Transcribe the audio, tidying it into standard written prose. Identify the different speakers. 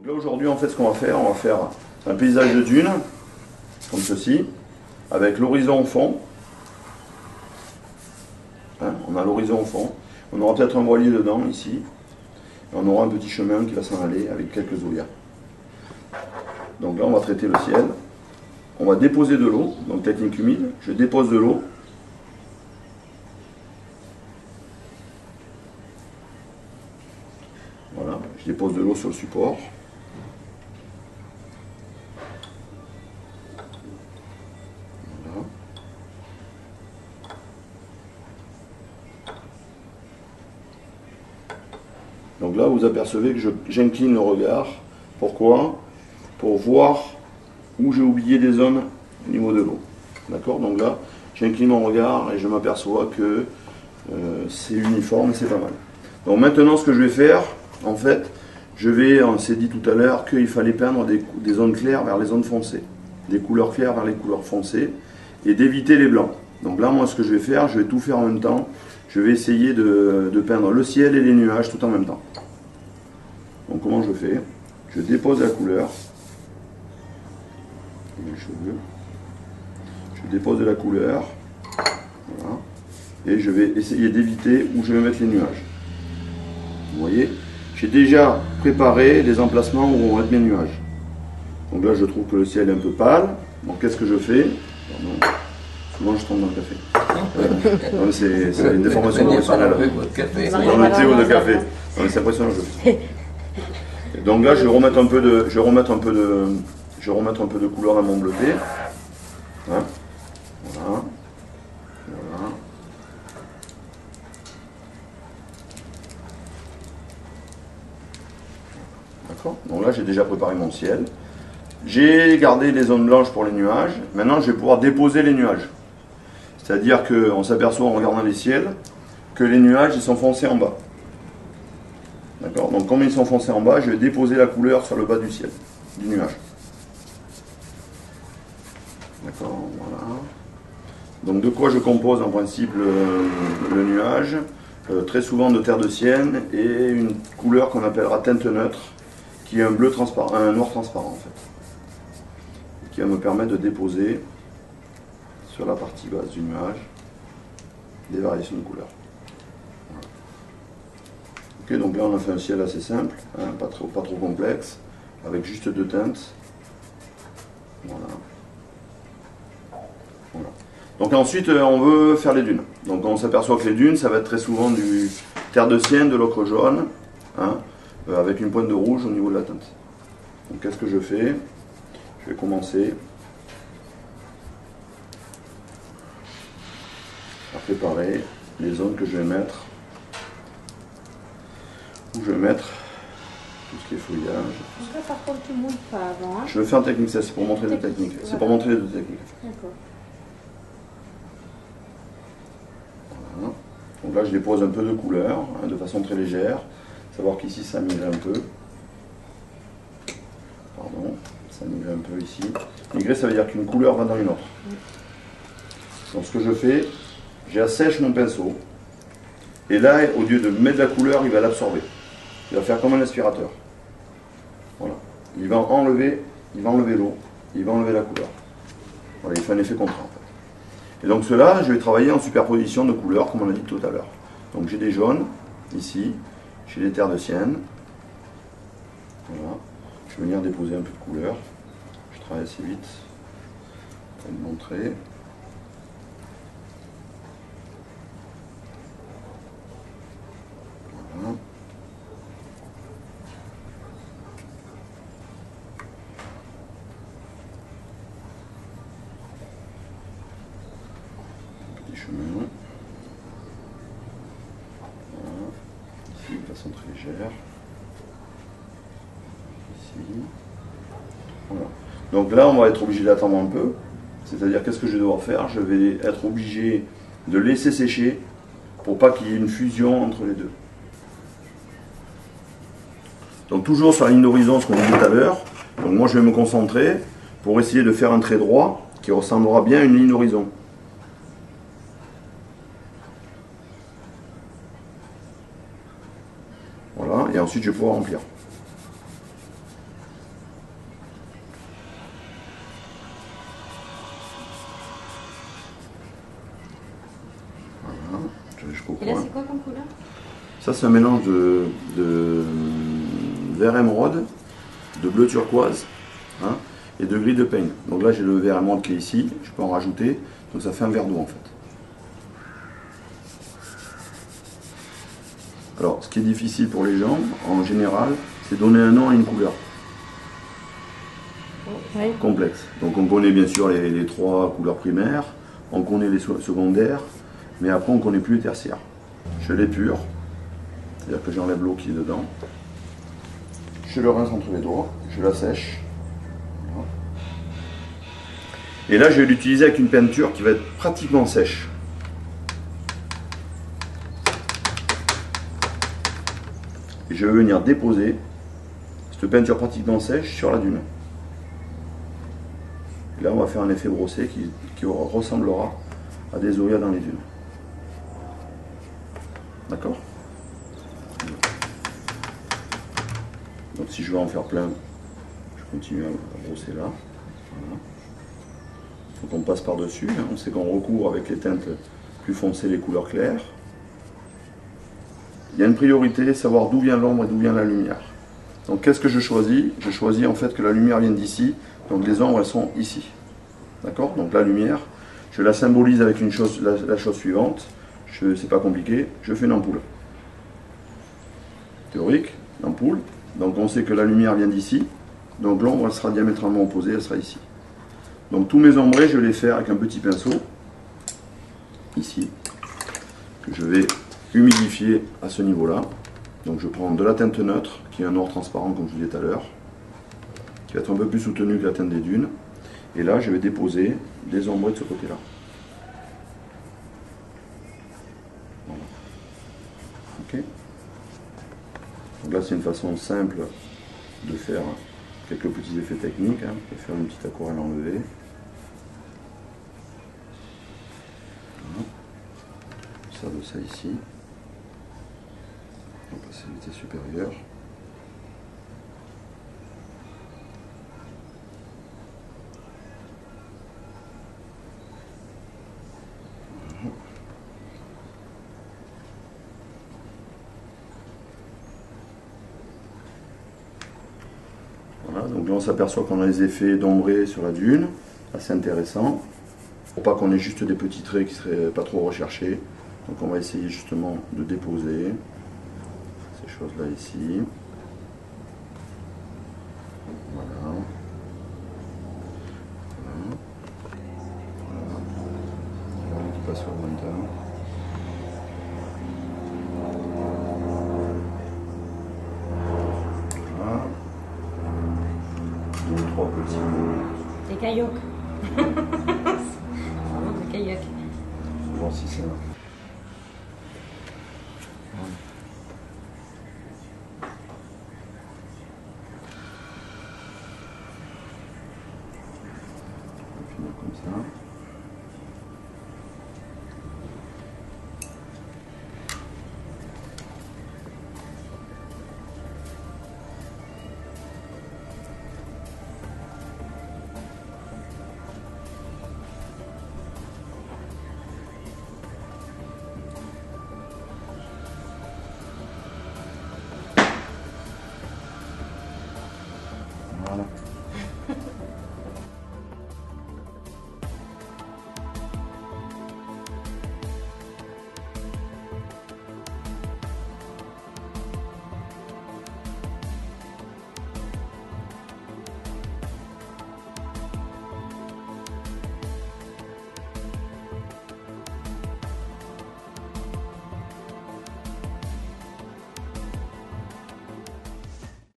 Speaker 1: Donc là aujourd'hui en fait ce qu'on va faire, un paysage de dunes, comme ceci, avec l'horizon au fond. Hein, on a l'horizon au fond. On aura peut-être un voilier dedans ici. Et on aura un petit chemin qui va s'en aller avec quelques œillères. Donc là on va traiter le ciel. On va déposer de l'eau, donc technique humide. Je dépose de l'eau. Voilà, je dépose de l'eau sur le support. Voilà. Donc là, vous apercevez que j'incline le regard. Pourquoi? Pour voir où j'ai oublié des zones au niveau de l'eau. D'accord? Donc là, j'incline mon regard et je m'aperçois que c'est uniforme et c'est pas mal. Donc maintenant, ce que je vais faire, en fait, on s'est dit tout à l'heure qu'il fallait peindre des zones claires vers les zones foncées, des couleurs claires vers les couleurs foncées, et d'éviter les blancs. Donc là, moi, ce que je vais faire, je vais tout faire en même temps. Je vais essayer de peindre le ciel et les nuages tout en même temps. Donc comment je fais? Je dépose la couleur. Les cheveux. Je dépose la couleur. Voilà. Et je vais essayer d'éviter où je vais mettre les nuages. Vous voyez? J'ai déjà préparé les emplacements où vont être mes nuages. Donc là, je trouve que le ciel est un peu pâle. Donc qu'est-ce que je fais? Pardon. Souvent, je tombe dans le café. C'est une déformation professionnelle. Dans le thé ou le café. C'est impressionnant. Et donc là, je vais remettre un peu de couleur dans mon bleuté. Hein, voilà. Voilà. D'accord. Donc là, j'ai déjà préparé mon ciel. J'ai gardé les zones blanches pour les nuages. Maintenant, je vais pouvoir déposer les nuages. C'est-à-dire qu'on s'aperçoit en regardant les ciels que les nuages ils sont foncés en bas. D'accord. Donc comme ils sont foncés en bas, je vais déposer la couleur sur le bas du ciel, du nuage. D'accord, voilà. Donc de quoi je compose en principe le nuage? Très souvent de terre de sienne et une couleur qu'on appellera teinte neutre, qui est un bleu transparent, un noir transparent en fait, qui va me permettre de déposer sur la partie basse du nuage des variations de couleurs. Voilà. Ok, donc là on a fait un ciel assez simple, hein, pas trop complexe, avec juste deux teintes. Voilà. Voilà. Donc ensuite on veut faire les dunes. Donc on s'aperçoit que les dunes ça va être très souvent du terre de sienne, de l'ocre jaune, hein, avec une pointe de rouge au niveau de la teinte. Donc qu'est-ce que je fais? Je vais commencer à préparer les zones que je vais mettre, où je vais mettre tout ce qui est feuillage.
Speaker 2: Donc là, par contre, tu ne mouilles pas avant. Hein.
Speaker 1: Je le fais en technique, ça c'est pour montrer les techniques. C'est pour montrer les deux techniques.
Speaker 2: D'accord.
Speaker 1: Voilà. Donc là je dépose un peu de couleur, hein, de façon très légère. Savoir qu'ici ça migre un peu. Pardon, ça migre un peu ici. Migrer ça veut dire qu'une couleur va dans une autre. Donc ce que je fais, j'assèche mon pinceau. Et là, au lieu de mettre de la couleur, il va l'absorber. Il va faire comme un aspirateur. Voilà. Il va enlever l'eau, il va enlever la couleur. Voilà, il fait un effet contraire en fait. Et donc cela, je vais travailler en superposition de couleurs, comme on a dit tout à l'heure. Donc j'ai des jaunes, ici, j'ai des terres de sienne. Voilà. Je vais venir déposer un peu de couleur. Je travaille assez vite pour vous montrer. Voilà. Un petit chemin. Voilà. Ici, de façon très légère. Ici. Voilà. Donc là, on va être obligé d'attendre un peu. C'est-à-dire, qu'est-ce que je vais devoir faire? Je vais être obligé de laisser sécher pour pas qu'il y ait une fusion entre les deux. Donc toujours sur la ligne d'horizon, ce qu'on disait tout à l'heure. Donc moi, je vais me concentrer pour essayer de faire un trait droit qui ressemblera bien à une ligne d'horizon. Voilà, et ensuite je vais pouvoir remplir. jusqu'au
Speaker 2: Et là,
Speaker 1: coin.
Speaker 2: c'est quoi comme couleur?
Speaker 1: Ça, c'est un mélange de vert émeraude, de bleu turquoise, hein, et de gris de peigne. Donc là, j'ai le vert émeraude qui est ici, je peux en rajouter, donc ça fait un verre d'eau en fait. Alors, ce qui est difficile pour les gens, en général, c'est donner un nom à une couleur.
Speaker 2: Oui.
Speaker 1: Complexe. Donc on connaît bien sûr les 3 couleurs primaires, on connaît les secondaires, mais après on ne connaît plus les tertiaires. Je l'épure, c'est-à-dire que j'enlève l'eau qui est dedans. Je le rince entre les doigts, je la sèche. Voilà. Et là je vais l'utiliser avec une peinture qui va être pratiquement sèche. Et je vais venir déposer cette peinture pratiquement sèche sur la dune. Et là, on va faire un effet brossé qui ressemblera à des zoyas dans les dunes. D'accord? Donc si je veux en faire plein, je continue à brosser là. Voilà. Donc on passe par-dessus. Hein. On sait qu'on recouvre avec les teintes plus foncées les couleurs claires. Il y a une priorité, savoir d'où vient l'ombre et d'où vient la lumière. Donc qu'est-ce que je choisis? Je choisis en fait que la lumière vienne d'ici. Donc les ombres, elles sont ici. D'accord? Donc la lumière, je la symbolise avec une chose, la chose suivante. C'est pas compliqué, je fais une ampoule. Théorique, l'ampoule. Donc on sait que la lumière vient d'ici. Donc l'ombre, elle sera diamétralement opposée, elle sera ici. Donc tous mes ombrés, je vais les faire avec un petit pinceau. Ici. Que je vais humidifier à ce niveau-là. Donc je prends de la teinte neutre, qui est un or transparent comme je vous disais tout à l'heure. Qui va être un peu plus soutenu que la teinte des dunes. Et là, je vais déposer des ombrés de ce côté-là. Voilà. Ok. Donc là, c'est une façon simple de faire quelques petits effets techniques. Hein. Je vais faire une petite aquarelle enlevée. Voilà. Ça de ça ici. On va passer à la vitesse supérieure. Voilà, donc là on s'aperçoit qu'on a les effets d'ombré sur la dune, assez intéressant. Pour pas qu'on ait juste des petits traits qui seraient pas trop recherchés. Donc on va essayer justement de déposer ces choses-là ici. Voilà. Voilà. Voilà. Là, qui passe au lointain. Voilà. 2 ou 3 petits mots.
Speaker 2: Des caillocs. Vraiment des caillocs.
Speaker 1: On va voir si ça. Comme ça.